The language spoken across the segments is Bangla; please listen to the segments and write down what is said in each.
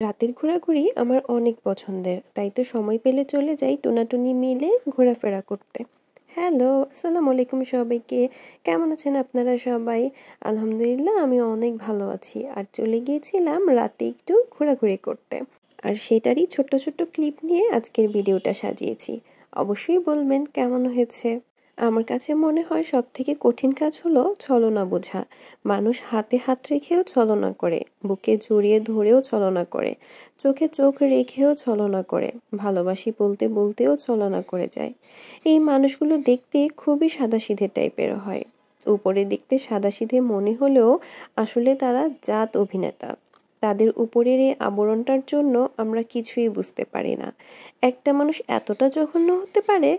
রাতের ঘোরাঘুরি আমার অনেক পছন্দের, তাই তো সময় পেলে চলে যাই টোনাটুনি মিলে ঘোরাফেরা করতে। হ্যালো, আসসালামু আলাইকুম সবাইকে। কেমন আছেন আপনারা সবাই? আলহামদুলিল্লাহ, আমি অনেক ভালো আছি। আর চলে গিয়েছিলাম রাতে একটু ঘোরাঘুরি করতে। আর সেটারই ছোট্ট ছোট্ট ক্লিপ নিয়ে আজকের ভিডিওটা সাজিয়েছি। অবশ্যই বলবেন কেমন হয়েছে। আমার কাছে মনে হয় সবথেকে কঠিন কাজ হলো ছলনা বোঝা। মানুষ হাতে হাত রেখেও ছলনা করে, বুকে জড়িয়ে ধরেও ছলনা করে, চোখে চোখ রেখেও ছলনা করে, ভালোবাসি বলতে বলতেও ছলনা করে যায়। এই মানুষগুলো দেখতে খুবই সাদাসিধে টাইপের হয়। উপরে দেখতে সাদাসিধে মনে হলেও আসলে তারা জাত অভিনেতা। তাদের উপরের এই আবরণটার জন্য আমরা কিছুই বুঝতে পারি না। একটা মানুষ এতটা জঘন্য হতে পারে,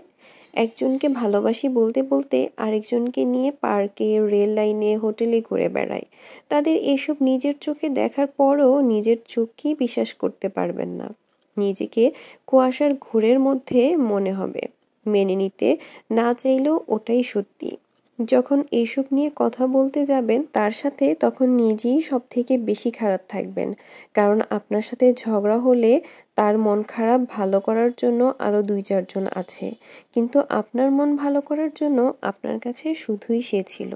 একজনকে ভালোবাসি বলতে বলতে আরেকজনকে নিয়ে পার্কে, রেল লাইনে, হোটেলে ঘুরে বেড়ায়। তাদের এসব নিজের চোখে দেখার পরও নিজের চোখকেই বিশ্বাস করতে পারবেন না। নিজেকে কুয়াশার ঘোরের মধ্যে মনে হবে। মেনে নিতে না চাইলেও ওটাই সত্যি। যখন এইসব নিয়ে কথা বলতে যাবেন তার সাথে, তখন নিজেই সবথেকে বেশি খারাপ থাকবেন। কারণ আপনার সাথে ঝগড়া হলে তার মন খারাপ ভালো করার জন্য আরও ২-৪ জন আছে। কিন্তু আপনার মন ভালো করার জন্য আপনার কাছে শুধুই সে ছিল।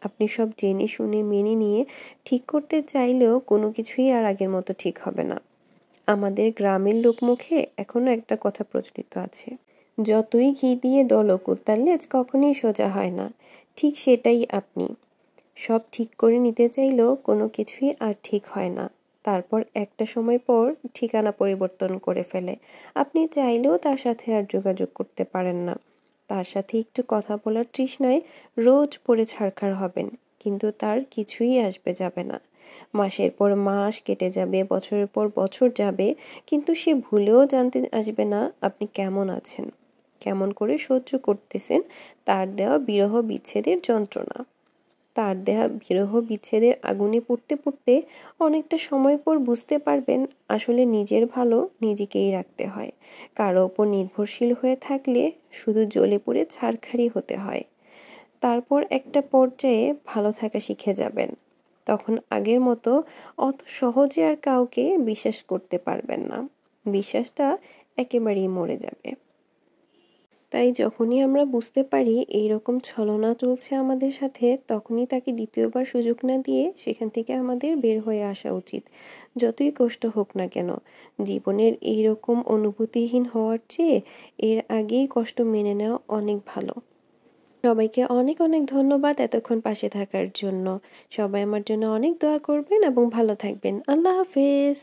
আপনি সব জেনে শুনে মেনে নিয়ে ঠিক করতে চাইলেও কোনো কিছুই আর আগের মতো ঠিক হবে না। আমাদের গ্রামের লোকমুখে এখনো একটা কথা প্রচলিত আছে, যতই ঘি দিয়ে ডলো কুত্তার লেজ কখনোই সোজা হয় না। ঠিক সেটাই আপনি। সব ঠিক করে নিতে চাইলেও কোনো কিছুই আর ঠিক হয় না। তারপর একটা সময় পর ঠিকানা পরিবর্তন করে ফেলে। আপনি চাইলেও তার সাথে আর যোগাযোগ করতে পারেন না। তার সাথে একটু কথা বলার তৃষ্ণায় রোজ পড়ে ছারখার হবেন, কিন্তু তার কিছুই আসবে যাবে না। মাসের পর মাস কেটে যাবে, বছরের পর বছর যাবে, কিন্তু সে ভুলেও জানতে আসবে না আপনি কেমন আছেন, কেমন করে সহ্য করতেছেন তার দেওয়া বিরহ বিচ্ছেদের যন্ত্রণা। তার দেয়া বিরহ বিচ্ছেদের আগুনে পুড়তে পুড়তে অনেকটা সময় পর বুঝতে পারবেন আসলে নিজের ভালো নিজেকেই রাখতে হয়। কারো ওপর নির্ভরশীল হয়ে থাকলে শুধু জ্বলে পুড়ে ছারখারই হতে হয়। তারপর একটা পর্যায়ে ভালো থাকা শিখে যাবেন। তখন আগের মতো অত সহজে আর কাউকে বিশ্বাস করতে পারবেন না। বিশ্বাসটা একেবারেই মরে যাবে। তাই যখনই আমরা বুঝতে পারি এইরকম ছলনা চলছে আমাদের সাথে, তখনই তাকে দ্বিতীয়বার সুযোগ না দিয়ে সেখান থেকে আমাদের বের হয়ে আসা উচিত। যতই কষ্ট হোক না কেন, জীবনের এইরকম অনুভূতিহীন হওয়ার চেয়ে এর আগেই কষ্ট মেনে নেওয়া অনেক ভালো। সবাইকে অনেক অনেক ধন্যবাদ এতক্ষণ পাশে থাকার জন্য। সবাই আমার জন্য অনেক দোয়া করবেন এবং ভালো থাকবেন। আল্লাহ হাফেজ।